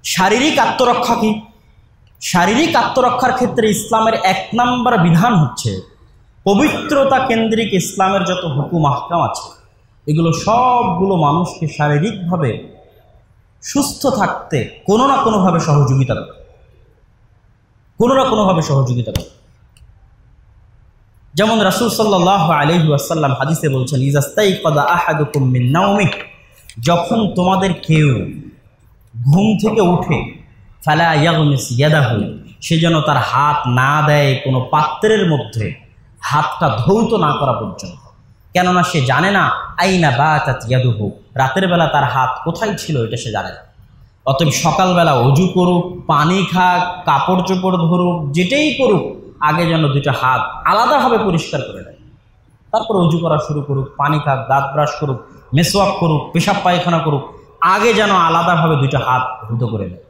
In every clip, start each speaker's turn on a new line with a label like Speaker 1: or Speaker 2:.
Speaker 1: শারীরিক আত্মরক্ষা কি? শারীরিক আত্মরক্ষার ক্ষেত্রে ইসলামের 1 নম্বর বিধান হচ্ছে পবিত্রতা কেন্দ্রিক ইসলামের যত হুকুম আহকাম আছে এগুলো সবগুলো মানুষকে শারীরিকভাবে সুস্থ থাকতে কোনো না কোনোভাবে সহযোগিতা করে, কোনো না কোনোভাবে সহযোগিতা করে। যেমন রাসূল সাল্লাল্লাহু আলাইহি ওয়াসাল্লাম হাদিসে বলছেন, ইযাস্তাইকাযা আহাদুকুম মিন নাওমিহি, যখন তোমাদের কেউ ঘুম থেকে উঠে, ফালা ইয়াগমিস ইয়াদাহু, সে যেন তার হাত না দেয় কোনো পাত্রের মধ্যে, হাতটা ধৌত না করা পর্যন্ত। কেননা সে জানে না আইনা বাতাত ইয়াদুহু, রাতের বেলা তার হাত কোথায় ছিল এটা সে জানে না। অতএব সকালবেলা অজু করুক, পানি খাক, কাপড় চোপড় ধরুক, যেটাই করুক, আগে যেন 2টা হাত আলাদাভাবে পরিষ্কার করে দেয়, তারপর অজু করা শুরু করুক, পানি খাক, দাঁত ব্রাশ করুক, মেসওয়াক করুক, পেশাব পায়খানা করুক, আগে যেন আলাদাভাবে 2টা হাত ধুত করে দেয়।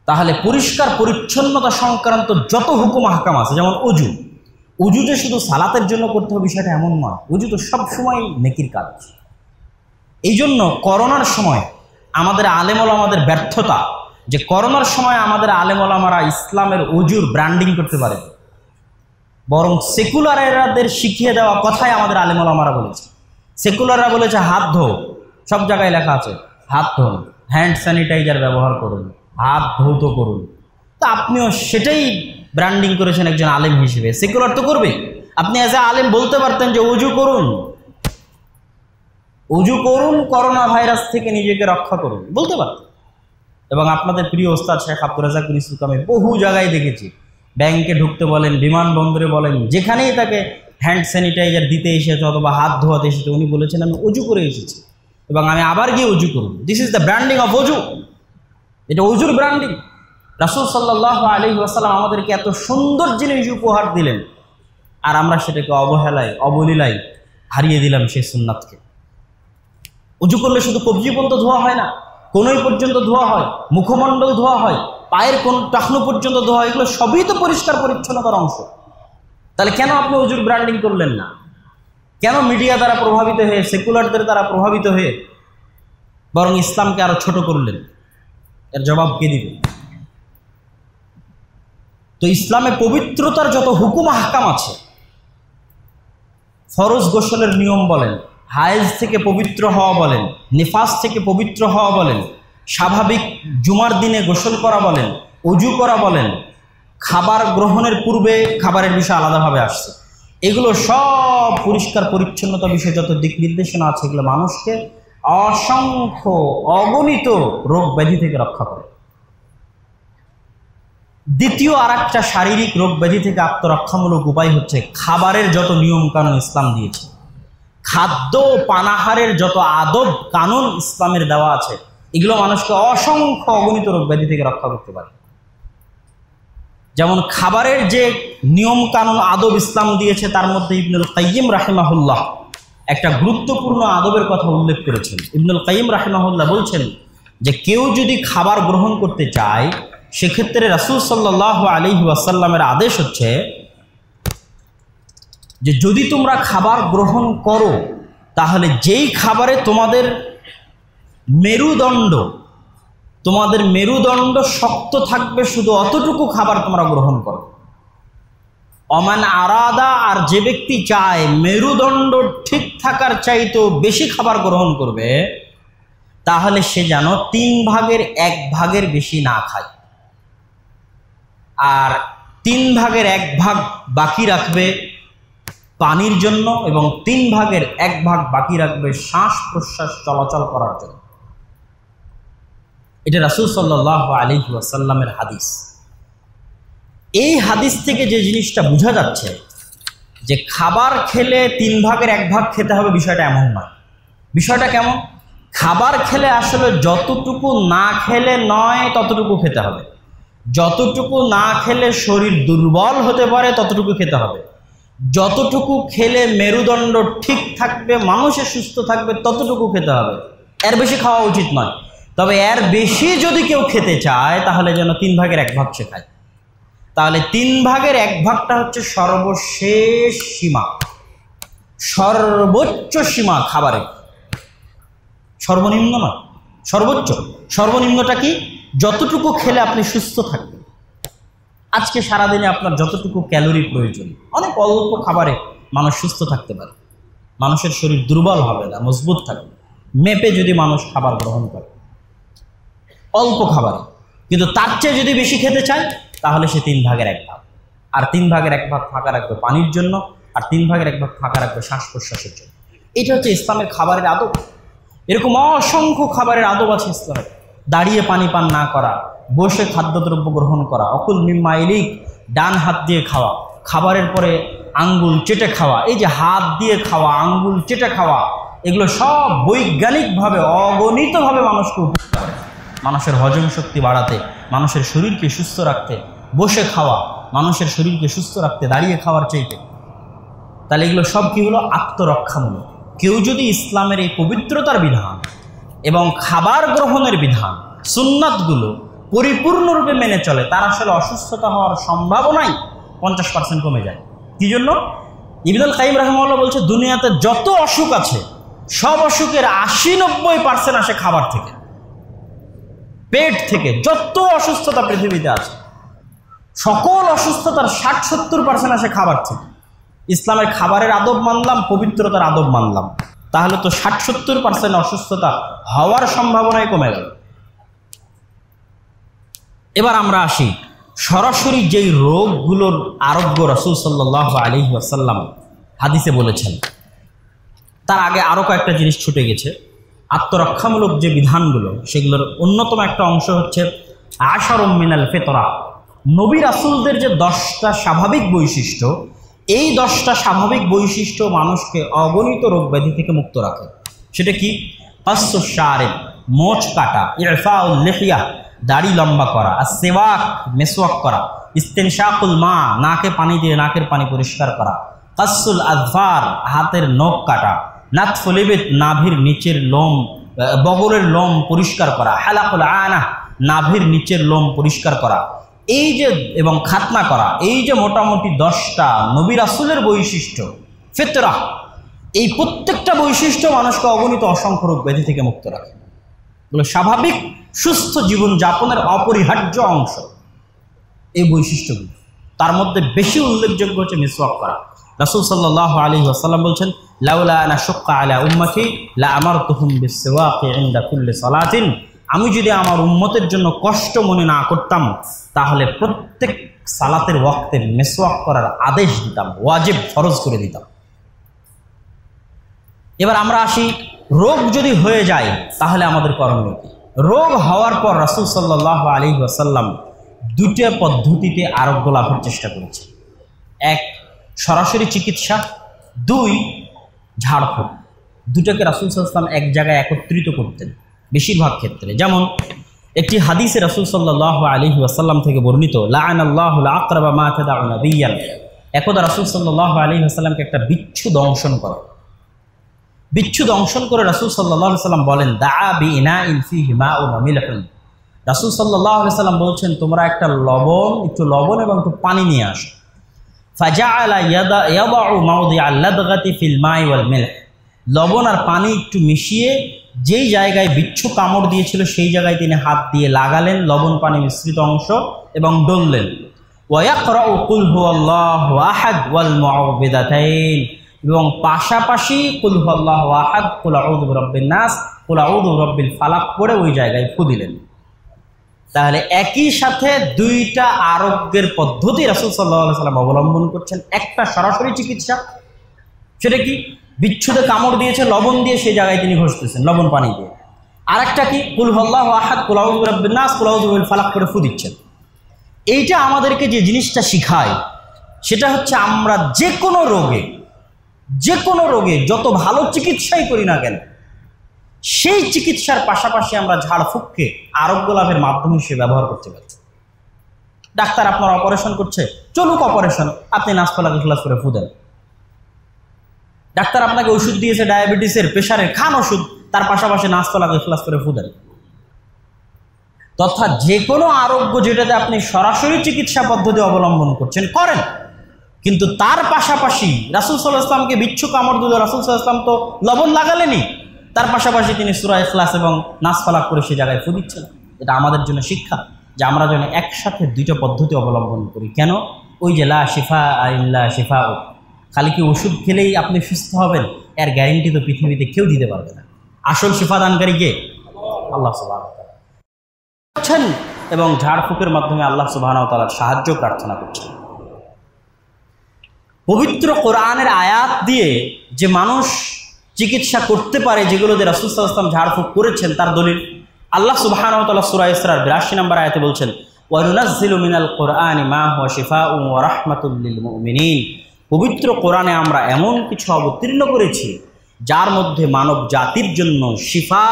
Speaker 1: তাহলে পরিষ্কার পরিচ্ছন্নতা সংক্রান্ত যত হুকুম আহকাম আছে, যেমন অজু যে শুধু সালাতের জন্য করতে হবে বিষয়টা এমন নয়, অজু তো সবসময় নেকির কাজ। এই জন্য করোনার সময় আমাদের আলেম ওলামাদের ব্যর্থতা, যে করোনার সময় আমাদের আলেম ওলামারা ইসলামের অজুর ব্র্যান্ডিং করতে পারে, বরং সেকুলারদের শিখিয়ে দেওয়া কথাই আমাদের আলেম ওলামারা বলেছে। সেকুলাররা বলেছে হাত ধো, সব জায়গায় লেখা আছে হাত ধোন, হ্যান্ড স্যানিটাইজার ব্যবহার করুন, হাত ধৌত করুন। তা আপনিও সেটাই ব্র্যান্ডিং করেছেন একজন আলেম হিসেবে। সেকুলার তো করবে, আপনি অ্যাজ এ আলেম বলতে পারতেন যে অজু করুন, অজু করুন, করোনা ভাইরাস থেকে নিজেকে রক্ষা করুন, বলতে পারতেন। এবং আপনাদের প্রিয় ওস্তাদ শেখ আব্দুর রাজ্জাক বিন ইউসুফকে আমি বহু জায়গায় দেখেছি, ব্যাংকে ঢুকতে বলেন, বিমানবন্দরে বলেন, যেখানেই তাকে হ্যান্ড স্যানিটাইজার দিতে এসেছে অথবা হাত ধোয়াতে এসেছে, উনি বলেছেন আমি অজু করে এসেছি এবং আমি আবার গিয়ে অজু করুন। This is the branding of অজু, এটা অজুর ব্র্যান্ডিং। রাসূল সাল্লাল্লাহু আলাইহি ওয়াসাল্লাম আমাদেরকে এত সুন্দর জিনিস উপহার দিলেন, আর আমরা সেটাকে অবহেলায়, অবলীলায় হারিয়ে দিলাম সেই সুন্নাতকে। অজু করলে শুধু কবজি পর্যন্ত ধোয়া হয় না, কোনই পর্যন্ত ধোয়া হয়, মুখমণ্ডল ধোয়া হয়, পায়ের কোন টাকনু পর্যন্ত ধোয়া হয়, এগুলো সবই তো পরিষ্কার পরিচ্ছন্নতার অংশ। তাহলে কেন আপনি অজুর ব্র্যান্ডিং করলেন না? কেন মিডিয়া দ্বারা প্রভাবিত হয়ে, সেকুলারদের দ্বারা প্রভাবিত হয়ে বরং ইসলামকে আরো ছোট করলেন? এর জবাব কে দিবে? তো ইসলামে পবিত্রতার যত হুকুম আহকাম আছে, ফরজ গোসলের নিয়ম বলেন, হায়েজ থেকে পবিত্র হওয়া বলেন, নিফাস থেকে পবিত্র হওয়া বলেন, স্বাভাবিক জুমার দিনে গোসল করা বলেন, অজু করা বলেন, খাবার গ্রহণের পূর্বে খাবারের বিষয় আলাদাভাবে আসছে, এগুলো সব পরিষ্কার পরিচ্ছন্নতা বিষয়ে যত দিক নির্দেশনা আছে, এগুলো মানুষকে অসংখ্য অগণিত রোগ ব্যাধি থেকে রক্ষা করে। দ্বিতীয় আরেকটা শারীরিক রোগ ব্যাধি থেকে আত্মরক্ষামূলক উপায় হচ্ছে খাবারের যত নিয়ম কানুন ইসলাম দিয়েছে, খাদ্য পানাহারের যত আদব কানুন ইসলামের দেওয়া আছে, এগুলো মানুষকে অসংখ্য অগণিত রোগ ব্যাধি থেকে রক্ষা করতে পারে। যেমন খাবারের যে নিয়ম কানুন আদব ইসলাম দিয়েছে, তার মধ্যে ইবনুল কাইয়িম রাহিমাহুল্লাহ একটা গুরুত্বপূর্ণ আদবের কথা উল্লেখ করেছেন। ইবনুল কাইয়িম রাহিমাহুল্লাহ বলছেন যে কেউ যদি খাবার গ্রহণ করতে চায়, সেক্ষেত্রে রাসূল সাল্লাল্লাহু আলাইহি ওয়াসাল্লামের আদেশ হচ্ছে যে যদি তোমরা খাবার গ্রহণ করো, তাহলে যেই খাবারে তোমাদের মেরুদণ্ড শক্ত থাকবে, শুধু অতটুকু খাবার তোমরা গ্রহণ করো। অমান আরাদা, আর যে ব্যক্তি চায় মেরুদণ্ড ঠিক থাকার চাইতেও বেশি খাবার গ্রহণ করবে, তাহলে সে যেন 3 ভাগের 1 ভাগের বেশি না খায়, আর 3 ভাগের 1 ভাগ বাকি রাখবে পানির জন্য, এবং 3 ভাগের 1 ভাগ বাকি রাখবে শ্বাস প্রশ্বাস চলাচল করার জন্য। এটা রাসূল সাল্লাল্লাহু আলাইহি ওয়াসাল্লামের হাদিস। এই হাদিস থেকে যে জিনিসটা বোঝা যাচ্ছে যে খাবার খেলে 3 ভাগের 1 ভাগ খেতে হবে, বিষয়টা এমন নয়। বিষয়টা কেমন? খাবার খেলে আসলে যতটুকু না খেলে নয় ততটুকু খেতে হবে, যতটুকু না খেলে শরীর দুর্বল হতে পারে ততটুকু খেতে হবে, যতটুকু খেলে মেরুদণ্ড ঠিক থাকবে, মানুষের সুস্থ থাকবে, ততটুকু খেতে হবে। এর বেশি খাওয়া উচিত নয়। তবে এর বেশি যদি কেউ খেতে চায়, তাহলে যেন 3 ভাগের 1 ভাগ সে খায়। তাহলে 3 ভাগের 1 ভাগটা হচ্ছে সর্বশেষ সীমা, সর্বোচ্চ সীমা খাবারের, সর্বনিম্ন নয়, সর্বোচ্চ। সর্বনিম্নটা কি? যতটুকু খেলে আপনি সুস্থ থাকবেন। আজকে সারাদিনে আপনার যতটুকু ক্যালোরি প্রয়োজন, অনেক অল্প খাবারে মানুষ সুস্থ থাকতে পারে, মানুষের শরীর দুর্বল হবে না, মজবুত থাকবে মেপে যদি মানুষ খাবার গ্রহণ করে, অল্প খাবারে। কিন্তু তার চেয়ে যদি বেশি খেতে চায় তাহলে সে 3 ভাগের 1 ভাগ, আর 3 ভাগের 1 ভাগ ফাঁকা রাখবে পানির জন্য, আর 3 ভাগের 1 ভাগ ফাঁকা রাখবে শ্বাস প্রশ্বাসের জন্য। এটা হচ্ছে ইসলামের খাবারের আদব। এরকম অসংখ্য খাবারের আদব আছে ইসলামের। দাঁড়িয়ে পানি পান না করা, বসে খাদ্যদ্রব্য গ্রহণ করা, অকুল মিম্মা ইলিক, ডান হাত দিয়ে খাওয়া, খাবারের পরে আঙ্গুল চেটে খাওয়া, এই যে হাত দিয়ে খাওয়া, আঙ্গুল চেটে খাওয়া, এগুলো সব বৈজ্ঞানিকভাবে অগণিতভাবে মানুষকে উপকার করে, মানুষের হজম শক্তি বাড়াতে, মানুষের শরীরকে সুস্থ রাখতে। বসে খাওয়া মানুষের শরীরকে সুস্থ রাখতে দাঁড়িয়ে খাওয়ার চাইতে। তাহলে এগুলো সব কি হলো? আত্মরক্ষামূলক। কেউ যদি ইসলামের এই পবিত্রতার বিধান এবং খাবার গ্রহণের বিধান, সুন্নাতগুলো পরিপূর্ণরূপে মেনে চলে, তার আসলে অসুস্থতা হওয়ার সম্ভাবনাই 50% কমে যায়। কি জন্য? ইবনুল কাইয়িম রাহিমাহুল্লাহ বলছে, দুনিয়াতে যত অসুখ আছে সব অসুখের 80-90% আসে খাবার থেকে, পেট থেকে। যত অসুস্থতা পৃথিবীতে আছে সকল অসুস্থতার 60-70% আসে খাবার থেকে। ইসলামের খাবারের আদব মানলাম, পবিত্রতার আদব মানলাম, তাহলে তো 60-70% অসুস্থতা হওয়ার সম্ভাবনাই কমে গেল। এবার আমরা আসি সরাসরি যেই রোগগুলোর আরোগ্য রাসূল সাল্লাল্লাহু আলাইহি ওয়াসাল্লাম হাদিসে বলেছেন, তার আগে আরও কয়েকটা জিনিস ছুটে গেছে। আত্মরক্ষামূলক যে বিধানগুলো, সেগুলোর অন্যতম একটা অংশ হচ্ছে আশারুম মিনাল ফিতরা। নবী রাসূলদের যে 10টা স্বাভাবিক বৈশিষ্ট্য, এই 10টা স্বাভাবিক বৈশিষ্ট্য মানুষকে অগণিত রোগ ব্যাধি থেকে মুক্ত রাখে। সেটা কি? কাসসুশ শারিব, মোচ কাটা, ইরফাউল লিহিয়া, দাড়ি লম্বা করা, আসওয়াক, মেসওয়াক করা, ইস্তিনশাকুল মা, নাকে পানি দিয়ে নাকের পানি পরিষ্কার করা, কাসসুল আযফার, হাতের নখ কাটা, নাতফুল ইবিত, নাভির নিচের লোম, বগলের লোম পরিষ্কার করা, হালাকুল আনা, নাভির নিচের লোম পরিষ্কার করা, এই যে, এবং খাতনা করা, এই যে মোটামুটি 10টা নবী রাসূলের বৈশিষ্ট্য, ফিতরা, এই প্রত্যেকটা বৈশিষ্ট্য মানুষকে অগণিত অসংখ্য রোগ ব্যাধি থেকে মুক্ত রাখে। এগুলো স্বাভাবিক সুস্থ জীবন যাপনের অপরিহার্য অংশ, এই বৈশিষ্ট্যগুলো। তার মধ্যে বেশি উল্লেখযোগ্য হচ্ছে মিসওয়াক করা। রাসূল সাল্লাল্লাহু আলাইহি ওয়াসাল্লাম বলছেন, লাউলা আনা শুক্কা আলা উম্মতি লা আমারতুহুম বিসওয়াকি ইনদা কুল্লি সালাতিন। আমি যদি আমার উম্মতের জন্য কষ্ট মনে না করতাম, তাহলে প্রত্যেক সালাতের ওয়াক্তে মিসওয়াক করার আদেশ দিতাম, ওয়াজিব, ফরজ করে দিতাম। এবার আমরা আসি, রোগ যদি হয়ে যায় তাহলে আমাদের করণীয় কি? রোগ হওয়ার পর রাসূল সাল্লাল্লাহু আলাইহি ওয়াসাল্লাম 2টা পদ্ধতিতে আরোগ্য লাভের চেষ্টা করেছে। 1, সরাসরি চিকিৎসা, 2, ঝাড়ফুঁক। দুটাকে রাসূল সাল্লাল্লাহু আলাইহি ওয়াসাল্লাম এক জায়গায় একত্রিত করতেন বেশিরভাগ ক্ষেত্রে। যেমন একটি হাদিসে রাসূল সাল্লাল্লাহু আলাইহি ওয়াসাল্লাম থেকে বর্ণিত, লাআনাল্লাহুল আকরাবা মা তাদাউ নাবিয়্যান। একদা রাসূল সাল্লাল্লাহু আলাইহি ওয়াসাল্লামকে একটা বিচ্ছু দংশন করে। বিচ্ছু দংশন করে রাসূল সাল্লাল্লাহু আলাইহি ওয়াসাল্লাম বলেন, দাআ বিইনাইন ফীহি মাউন ওয়া মিলহুন। রাসূল সাল্লাল্লাহু আলাইহি ওয়াসাল্লাম বলছেন, তোমরা একটু লবণ এবং একটু পানি নিয়ে আসো। ফাজাআলা ইয়াদাউ মাওদিআল লাদগাতি ফিল মাই ওয়াল মিলহ। লবণ আর পানি একটু মিশিয়ে যেই জায়গায় বিচ্ছু কামড় দিয়েছিল সেই জায়গায় তিনি হাত দিয়ে লাগালেন লবণ পানি মিশ্রিত অংশ এবং ডললেন। ওয়া ইয়াকরাউ কুল হুয়াল্লাহু আহাদ ওয়াল মুআউযিদাতাইন, এবং পাশাপাশি কুল হুয়াল্লাহু আহাদ, কুল আউযু বিরাব্বিন নাস, কুল আউযু বিরাব্বিল ফালাক পড়ে ওই জায়গায় ফু দিলেন। তাহলে একই সাথে 2টা আরোগ্যের পদ্ধতি রাসূল সাল্লাল্লাহু আলাইহি ওয়াসাল্লাম অবলম্বন করছেন। একটা সরাসরি চিকিৎসা, সেটা কি? বিচ্ছুতে কামড় দিয়েছে, লবণ দিয়ে সেই জায়গায় তিনি ঘষতেছেন লবণ পানি দিয়ে। আরেকটা কি? কুল হুয়াল্লাহু আহাদ, কুল আউযু বিরাব্বিন নাস, কুল আউযু বিরাব্বিল ফালাক করে ফু দিচ্ছেন। এইটা আমাদেরকে যে জিনিসটা শিখায় সেটা হচ্ছে, আমরা যে কোনো রোগে যত ভালো চিকিৎসাই করি না কেন, সেই চিকিৎসার পাশাপাশি আমরা ঝাড়ফুঁককে আরোগ্য লাভের মাধ্যম হিসেবে ব্যবহার করতে পারি। ডাক্তার আপনার অপারেশন করছে, চলুক অপারেশন, আপনি নাসফলা গ্লাস করে ফু দেন। ডাক্তার আপনাকে ওষুধ দিয়েছে ডায়াবেটিসের, প্রেশারের, খান ওষুধ, তার পাশাপাশি নাসফলা গ্লাস করে ফু দেন। তথা যে কোনো আরোগ্য যেটাতে আপনি সরাসরি চিকিৎসা পদ্ধতি অবলম্বন করছেন করেন, কিন্তু তার পাশাপাশি রাসূল সাল্লাল্লাহু আলাইহি ওয়াসাল্লামকে বিচ্ছু কামড় দিল, রাসূল সাল্লাল্লাহু আলাইহি ওয়াসাল্লাম তো লবণ লাগালেনি, তার পাশাপাশি তিনি সূরা ইখলাস এবং নাস ফালাক করে সে জায়গায় ফু দিচ্ছেন। এটা আমাদের জন্য শিক্ষা যে আমরা যেন একসাথে দুইটা পদ্ধতি অবলম্বন করি। কেন? ওই যে লা শিফা ইল্লা শিফা, খালি কি ওষুধ খেলেই আপনি সুস্থ হবেন এর গ্যারেন্টি তো পৃথিবীতে কেউ দিতে পারবে না। আসল শিফা দানকারী কে? আল্লাহ সুবহানাহু ওয়া তাআলা। এবং ঝাড়ফুঁকের মাধ্যমে আল্লাহ সুবহানাহু ওয়া তাআলার সাহায্য প্রার্থনা করছেন। পবিত্র কোরআনের আয়াত দিয়ে যে মানুষ চিকিৎসা করতে পারে, যেগুলোতে রাসূল সাল্লাল্লাহু আলাইহি ওয়াসাল্লাম ঝাড়ফুঁক করেছেন, তার দলিল আল্লাহ সুবহানাহু ওয়া তাআলা সূরা ইসরার 82 নম্বর আয়াতে বলছেন, ওয়া নুনাজ্জিলু মিনাল কোরআনি মা হুয়া শিফাউন ওয়া রাহমাতুল লিল মুমিনিন। পবিত্র কোরআনে আমরা এমন কিছু অবতীর্ণ করেছি যার মধ্যে মানব জাতির জন্য শিফা,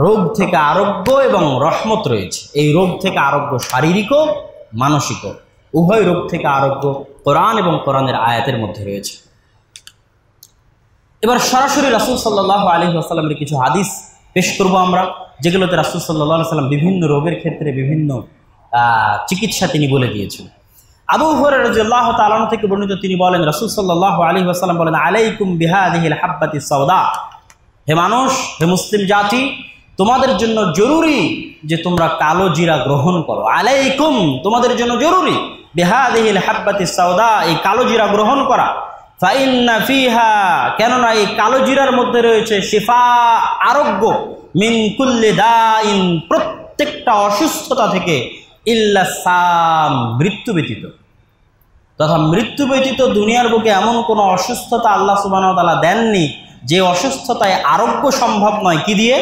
Speaker 1: রোগ থেকে আরোগ্য এবং রহমত রয়েছে। এই রোগ থেকে আরোগ্য শারীরিক ও মানসিক, উভয় রোগ থেকে আরোগ্য কোরআন এবং কোরআনের আয়াতের মধ্যে রয়েছে। এবার সরাসরি রাসূল সাল্লাল্লাহু আলাইহি ওয়াসাল্লামের কিছু হাদিস পেশ করব আমরা, যেগুলোতে রাসূল সাল্লাল্লাহু আলাইহি ওয়াসাল্লাম বিভিন্ন রোগের ক্ষেত্রে বিভিন্ন চিকিৎসা তিনি বলে দিয়েছেন। আবু হুরায়রা রাদিয়াল্লাহু তাআলা আনহু থেকে বর্ণিত, তিনি বলেন রাসূল সাল্লাল্লাহু আলাইহি ওয়াসাল্লাম বলেন, আলাইকুম বিহাদিহিল হাব্বাতিস সাওদা, হে মানুষ, হে মুসলিম জাতি, তোমাদের জন্য জরুরি যে তোমরা কালো জিরা গ্রহণ করো। আলাইকুম, তোমাদের জন্য জরুরি, বিহাদিহিল হাব্বাতিস সাওদা, এই কালো জিরা গ্রহণ করা। ফাইন্না ফিহা, কেননা এই কালো জিরার মধ্যে রয়েছে শিফা, আরোগ্য, মিন কুল্লি দাইন, প্রত্যেকটা অসুস্থতা থেকে, ইল্লা সাম, মৃত্যু ব্যতীত। তথা মৃত্যু ব্যতীত দুনিয়ার বুকে এমন কোনো অসুস্থতা আল্লাহ সুবহানাহু ওয়া তাআলা দেননি যে অসুস্থতায় আরোগ্য সম্ভব নয় কি দিয়ে?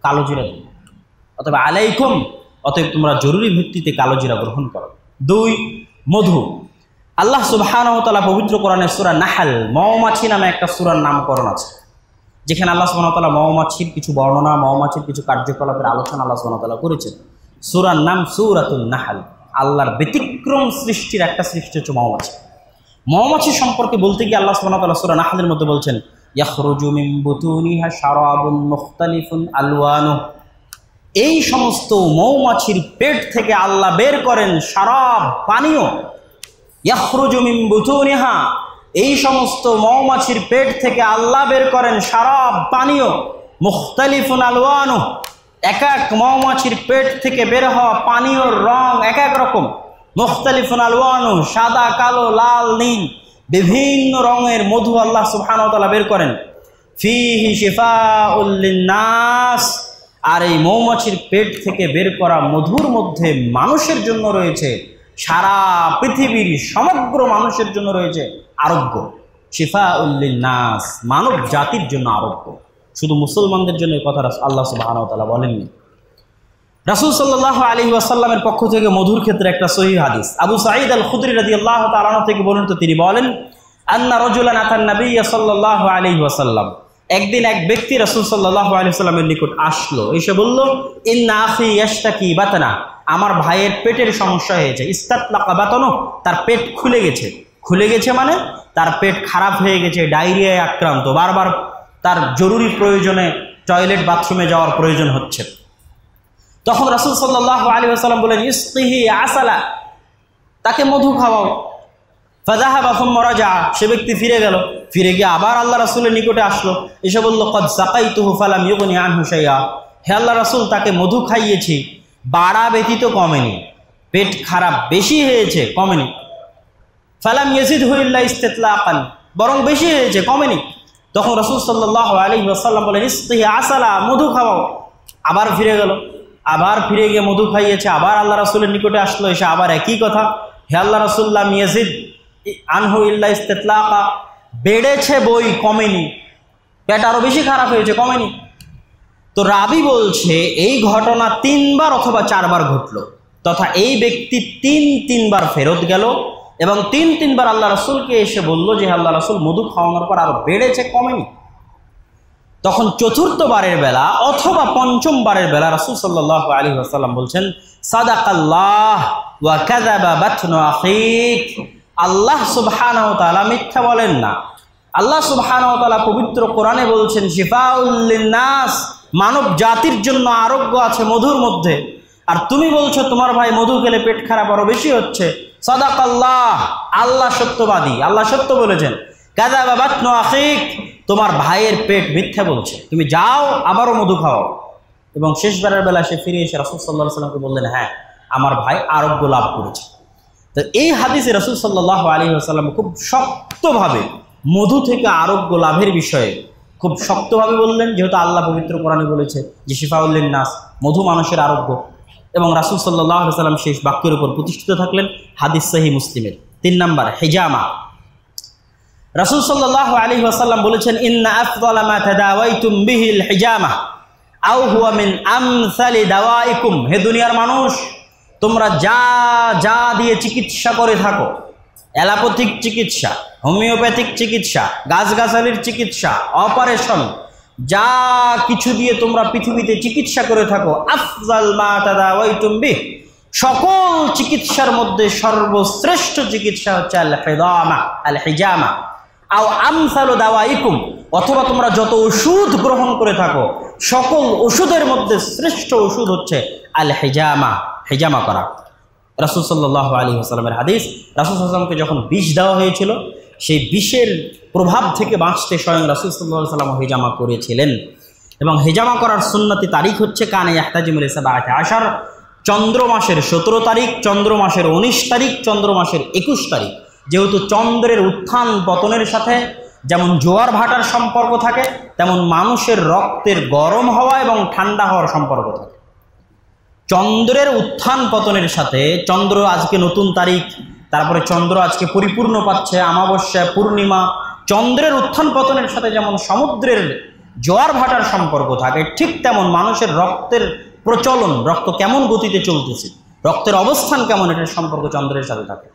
Speaker 1: কালো জিরা দিয়ে। অতএব আলাইকুম, অতএব তোমরা জরুরি ভিত্তিতে কালো জিরা গ্রহণ করো। 2, মধু। আল্লাহ সুবহানাহু ওয়া তাআলা পবিত্র কোরআনে সূরা নাহল, মৌমাছি নামে একটা সূরার নামকরণ আছে, যেখানে আল্লাহ সুবহানাহু ওয়া তাআলা মৌমাছির কিছু বর্ণনা, মৌমাছির কিছু কার্যকলাপের আলোচনা আল্লাহ সুবহানাহু ওয়া তাআলা করেছেন। সূরার নাম সূরাতুন নাহল। আল্লাহর ব্যতিক্রম সৃষ্টির একটা সৃষ্টি হচ্ছে মৌমাছি। মৌমাছি সম্পর্কে বলতে গিয়ে আল্লাহ সুবহানাহু ওয়া তাআলা সূরা নাহলের মধ্যে বলছেন, ইয়াখরুজু মিন বুতুনিহা শারাবুন মুখতালিফুন আলওয়ানুহু, এই সমস্ত মৌমাছির পেট থেকে আল্লাহ বের করেন শারাব, পানীয়। ইয়াখরুজু মিন বুতুনিহা, এই সমস্ত মৌমাছির পেট থেকে আল্লাহ বের করেন শারাব, পানীয়। মুখতালিফুন আলওয়ানুহু, এক এক মৌমাছির পেট থেকে বের হওয়া পানীয়র রং এক এক রকম। মুখতালিফুন আলওয়ানুহু, সাদা, কালো, লাল, নীল, বিভিন্ন রঙের মধু আল্লাহ সুবহানাহু ওয়া তাআলা বের করেন। ফিহি শিফাউল লিন্নাস, আর এই মৌমাছির পেট থেকে বের করা মধুর মধ্যে মানুষের জন্য রয়েছে, সারা পৃথিবীর সমগ্র মানুষের জন্য রয়েছে আরোগ্য। শিফাউল লিন্নাস, মানব জাতির জন্য আরোগ্য। শুধু মুসলমানদের জন্য এই কথা আল্লাহ সুবহানাহু ওয়া তাআলা বলেননি। রাসূল সাল্লাল্লাহু আলাইহি ওয়াসাল্লামের পক্ষ থেকে মধুর ক্ষেত্রে একটা সহিহ হাদিস, আবু সাঈদ আল খুদরি রাদিয়াল্লাহু তাআলা আনহু থেকে বর্ণিত, তিনি বলেন, আন্না রাজুলান আতান নবী সাল্লাল্লাহু আলাইহি ওয়াসাল্লাম, একদিন এক ব্যক্তি রাসূল সাল্লাল্লাহু আলাইহি ওয়াসাল্লামের নিকট আসলো, এসে বলল, ইন্না আখি ইয়াশতাকি বাতনা, আমার ভাইয়ের পেটের সমস্যা হয়েছে। ইস্তাতলাকা বাতনু, তার পেট খুলে গেছে। খুলে গেছে মানে তার পেট খারাপ হয়ে গেছে, ডায়রিয়ায় আক্রান্ত, বারবার তার জরুরি প্রয়োজনে টয়লেট বাথরুমে যাওয়ার প্রয়োজন হচ্ছে। তখন রাসূল সাল্লাল্লাহু আলাইহি ওয়াসাল্লাম বলেন, ইসকিহি আসালা, তাকে মধু খাওয়াও। ফাযাহাবা সুম্মা রাজা, সে ব্যক্তি ফিরে গেল। ফিরে গিয়ে আবার আল্লাহ রাসূলের নিকটে আসলো, এসে বলল, কদ সাকাইতুহু ফালাম ইউগনি আনহু শাইআ, হে আল্লাহ রাসূল, তাকে মধু খাইয়েছি, বাড়া ব্যতীত কমেনি, পেট খারাপ বেশি হয়েছে, কমেনি। ফালাম ইয়াজিদহু ইল্লা ইস্তিতলাকান, বরং বেশি হয়েছে, কমেনি। তখন রাসূল সাল্লাল্লাহু আলাইহি ওয়াসাল্লাম বলেন, ইসকিহি আসালা, মধু খাওয়াও। আবার ফিরে গেল, আবার ফিরে গিয়ে মধু খাইয়েছে, আবার আল্লাহ রাসূলের নিকটে আসলো, এসে আবার একই কথা, হে আল্লাহ রাসূল, লাম ইয়াজিদ আনহু ইল্লা ইস্তিতলাকা, বেড়েছে বই, কমেনি, পেট আরো বেশি খারাপ হয়েছে, কমেনি। তো রাবি বলছে এই ঘটনা 3 বার অথবা 4 বার ঘটলো, তথা এই ব্যক্তি 3 বার ফেরত গেল এবং 3 বার আল্লাহ রাসূলকে এসে বলল যে আল্লাহ রাসূল, মধু খাওয়ানোর পর আরো বেড়েছে, কমেনি। তখন 4th বারের বেলা অথবা 5ম বারের বেলা রাসূল সাল্লাল্লাহু আলাইহি ওয়াসাল্লাম বলছেন, সাদাকাল্লাহ ওয়া কাযাবা বাতনু আখিক, আল্লাহ সুবহানাহু ওয়া তাআলা মিথ্যা বলেন না। আল্লাহ সুবহানাহু ওয়া তাআলা পবিত্র কোরআনে বলছেন, শিফাউল লিন্নাস, মানব জাতির জন্য আরোগ্য আছে মধুর মধ্যে, আর তুমি বলছো তোমার ভাই মধু খেলে পেট খারাপ আরো বেশি হচ্ছে। সাদাকাল্লাহ, আল্লাহ সত্যবাদী, আল্লাহ সত্য বলেছেন। কাযাবা বাতনু আখিক, তোমার ভাইয়ের পেট মিথ্যা বলছে, তুমি যাও আবারও মধু খাও। এবং শেষবারের বেলা সে ফিরে এসে রাসূল সাল্লাল্লাহু আলাইহি ওয়াসাল্লামকে বললেন, হ্যাঁ আমার ভাই আরোগ্য লাভ করেছে। তো এই হাদিসে রাসূল সাল্লাল্লাহু আলাইহি ওয়াসাল্লাম খুব শক্তভাবে মধু থেকে আরোগ্য লাভের বিষয়ে খুব শক্তভাবে বললেন, যেহেতু আল্লাহ পবিত্র কোরআনে বলেছে যে শিফাউল লিন্নাস, মধু মানুষের আরোগ্য। এবং রাসূল সাল্লাল্লাহু আলাইহি ওয়াসাল্লাম শেষ বাক্যের উপর প্রতিষ্ঠিত থাকলেন। হাদিস সহিহ মুসলিমের 3 নাম্বার হিজামা। রাসূল সাল্লাল্লাহু আলাইহি ওয়াসাল্লাম বলেছেন, ইন্না আফদালা মা তাদাওয়াইতুম বিহিল হিজামা আও হুয়া মিন আমসালি দাওয়াইকুম। হে দুনিয়ার মানুষ, তোমরা যা যা দিয়ে চিকিৎসা করে থাকো, অ্যালোপ্যাথিক চিকিৎসা, হোমিওপ্যাথিক চিকিৎসা, গাছগাছালির চিকিৎসা, অপারেশন, যা কিছু দিয়ে তোমরা পৃথিবীতে চিকিৎসা করে থাকো, আফজাল মা তাদাওয়াইতুম বিহ, সকল চিকিৎসার মধ্যে সর্বশ্রেষ্ঠ চিকিৎসা হচ্ছে আল হিজামা আও আমসালু দাওয়াইকুম, অথবা তোমরা যত ওষুধ গ্রহণ করে থাকো সকল ওষুধের মধ্যে শ্রেষ্ঠ ওষুধ হচ্ছে আল হিজামা, হিজামা করা। রাসূল সাল্লাল্লাহু আলাইহি ওয়াসাল্লামের হাদিস, রাসূল সাল্লাল্লাহু আলাইহি ওয়াসাল্লামকে যখন বিষ দেওয়া হয়েছিল, সেই বিষের প্রভাব থেকে বাঁচতে স্বয়ং রাসূল সাল্লাল্লাহু আলাইহি ওয়াসাল্লাম হিজামা করেছিলেন। এবং হিজামা করার সুন্নতি তারিখ হচ্ছে কানে ইয়াহতাজিমুল সাবাআতি আশার, চন্দ্র মাসের 17 তারিখ, চন্দ্র মাসের 19 তারিখ, চন্দ্র মাসের 21 তারিখ। যেহেতু চন্দ্রের উত্থান পতনের সাথে যেমন জোয়ার ভাটার সম্পর্ক থাকে, তেমন মানুষের রক্তের গরম হওয়া এবং ঠান্ডা হওয়ার সম্পর্ক থাকে। চন্দ্রের উত্থান পতনের সাথে, চন্দ্র আজকে নতুন তারিখ, তারপরে চন্দ্র আজকে পরিপূর্ণ পাচ্ছে, অমাবস্যা, পূর্ণিমা, চন্দ্রের উত্থান পতনের সাথে যেমন সমুদ্রের জোয়ার ভাটার সম্পর্ক থাকে, ঠিক তেমন মানুষের রক্তের প্রচলন, রক্ত কেমন গতিতে চলতেছে, রক্তের অবস্থান কেমন, এটার সম্পর্ক চন্দ্রের সাথে থাকে।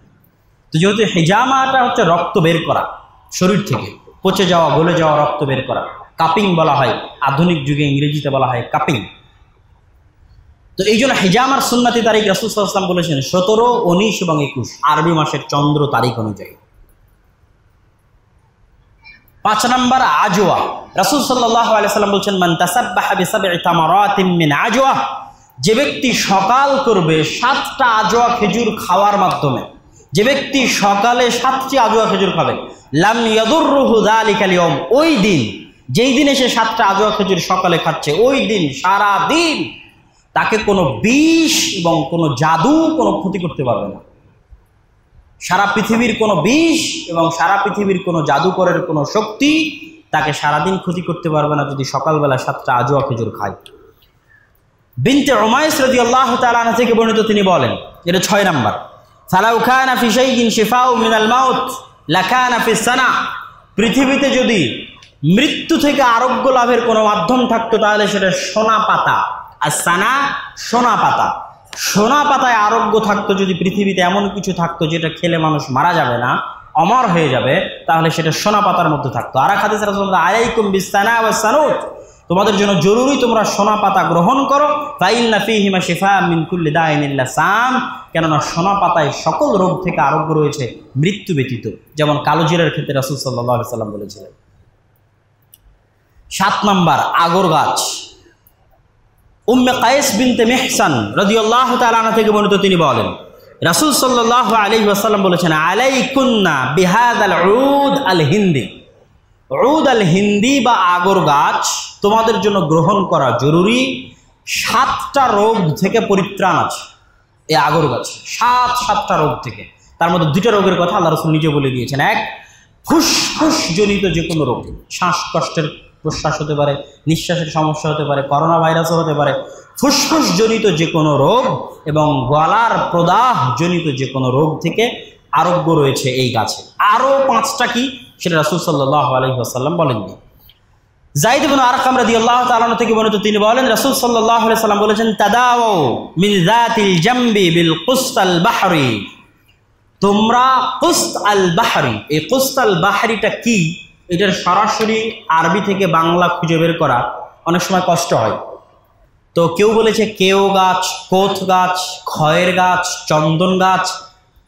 Speaker 1: তো যেহেতু হিজামাটা হচ্ছে রক্ত বের করা, শরীর থেকে পচে যাওয়া, গলে যাওয়া রক্ত বের করা, কাপিং বলা হয়, আধুনিক যুগে ইংরেজিতে বলা হয় কাপিং। তো এই জন্য হিজামার সুন্নতি তারিখ রাসূল সাল্লাল্লাহু আলাইহি ওয়াসাল্লাম বলেছেন 17, 19 এবং 21 আরবি মাসের চন্দ্র তারিখ অনুযায়ী। 5 নাম্বার আজওয়া। রাসূল সাল্লাল্লাহু আলাইহি ওয়াসাল্লাম বলেছেন, মান তাসাব্বাহা বিসাব'i তামারাতিন মিন আজওয়া, যে ব্যক্তি সকাল করবে 7টা আজওয়া খেজুর খাওয়ার মাধ্যমে, যে ব্যক্তি সকালে 7টি আজওয়া খেজুর খাবে, লাম ইয়াদুররুহু যালিকাল ইয়াওম, ওই দিন, যেই দিনে সে 7টা আজওয়া খেজুর সকালে খাচ্ছে, ওই দিন সারা দিন তাকে কোনো বিষ এবং কোনো জাদু কোনো ক্ষতি করতে পারবে না। সারা পৃথিবীর কোনো বিষ এবং সারা পৃথিবীর কোনো জাদুকরের কোনো শক্তি তাকে সারাদিন ক্ষতি করতে পারবে না যদি সকালবেলা 7টা আজওয়া খেজুর খায়। বিনতে উমাইস রাদিয়াল্লাহু তাআলা আনহা থেকে বর্ণিত, তিনি বলেন, এটা 6 নাম্বার, ফালাউ কানা ফি শাইইন শিফাউ মিনাল মাউত লাকানা ফিস সানা, পৃথিবীতে যদি মৃত্যু থেকে আরোগ্য লাভের কোনো মাধ্যম থাকতো তাহলে সেটা সোনা পাতা। আর সানা সোনা পাতা, সোনা পাতায় আরোগ্য থাকতো। যদি পৃথিবীতে এমন কিছু থাকতো যেটা খেলে মানুষ মারা যাবে না, অমর হয়ে যাবে, তাহলে সেটা সোনা পাতার মধ্যে থাকতো। আর হাদিসে রাসূল বলেন, আলাইকুম বিসানা ওয়াস সানুত, তোমাদের জন্য জরুরি তোমরা সোনা পাতা গ্রহণ করো, ফাইন্না ফীহিমা শিফাআ মিন কুল্লি দাইন ইল্লা সাম, কেননা সোনা পাতায় সকল রোগ থেকে আরোগ্য রয়েছে মৃত্যু ব্যতীত, যেমন কালোজিরার ক্ষেত্রে রাসূল সাল্লাল্লাহু আলাইহি ওয়াসাল্লাম বলেছিলেন। 7 নাম্বার আগর গাছ। উম্মে কায়েস বিনতে মিহসান রাদিয়াল্লাহু তাআলা আনহা থেকে বর্ণিত, তিনি বলেন, রাসূল সাল্লাল্লাহু আলাইহি ওয়াসাল্লাম বলেছেন, আলাইকুন্না বিহাদাল উদ আল হিন্দি, উদ আল হিন্দি বা আগর গাছ তোমাদের জন্য গ্রহণ করা জরুরি। 7টা রোগ থেকে পরিত্রাণ আছে এই আগর গাছ, 7টা রোগ থেকে। তার মধ্যে 2টা রোগের কথা আল্লাহ রাসূল নিজে বলে দিয়েছেন। এক, ফুসফুস জনিত যে কোনো রোগ, শ্বাসকষ্টের প্রশ্বাস হতে পারে, নিঃশ্বাসের সমস্যা হতে পারে, করোনা ভাইরাসও হতে পারে, ফুসফুস জনিত যে কোনো রোগ এবং গলার প্রদাহ জনিত যে কোনো রোগ থেকে আরোগ্য রয়েছে এই গাছে। আরও 5টা কি, সেটা রাসূল সাল্লাল্লাহু আলাইহি ওয়াসাল্লাম বলেননি। যায়েদ ইবনে আরকাম রাদিয়াল্লাহু তাআলা আনহু থেকে বর্ণিত, তিনি বলেন, রাসূল সাল্লাল্লাহু আলাইহি ওয়াসাল্লাম বলেছেন, তাদাওয়াউ মিন যাতিল জামবি বিল কুসত আল বাহরি, তোমরা কুসত আল বাহরি, এই কুসত আল বাহরিটা কি, এটার সরাসরি আরবি থেকে বাংলা খুঁজে বের করা অনেক সময় কষ্ট হয়। তো কেউ বলেছে কেও গাছ, কোথ গাছ, খয়ের গাছ, চন্দন গাছ,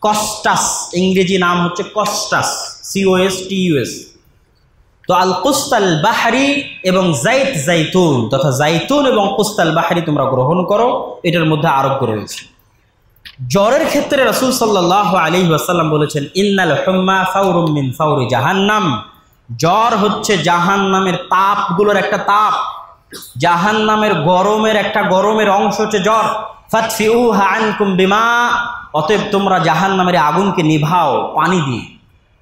Speaker 1: কস্টাস, ইংরেজি নাম হচ্ছে কস্টাস, COSTUS। তো আল কুসত আল বাহরি এবং জাইতুন তথা জাইতুন এবং কুসত আল বাহরি তোমরা গ্রহণ করো, এটার মধ্যে আরোগ্য রয়েছে। জ্বরের ক্ষেত্রে রাসূল সাল্লাল্লাহু আলাইহি ওয়াসাল্লাম বলেছেন, ইন্নাল হুম্মা ফাওরুম মিন ফাওরি জাহান্নাম, জ্বর হচ্ছে জাহান্নামের তাপগুলোর একটা তাপ, জাহান্নামের গরমের একটা গরমের অংশ হচ্ছে জ্বর। ফাতফিউহা আনকুম বিমা, অতএব তোমরা জাহান্নামের আগুনকে নিভাও পানি দিয়ে।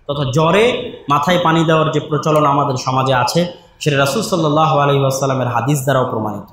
Speaker 1: তথা জ্বরে মাথায় পানি দেওয়ার যে প্রচলন আমাদের সমাজে আছে, সেটা রাসূল সাল্লাল্লাহু আলাইহি ওয়াসাল্লামের হাদিস দ্বারাও প্রমাণিত।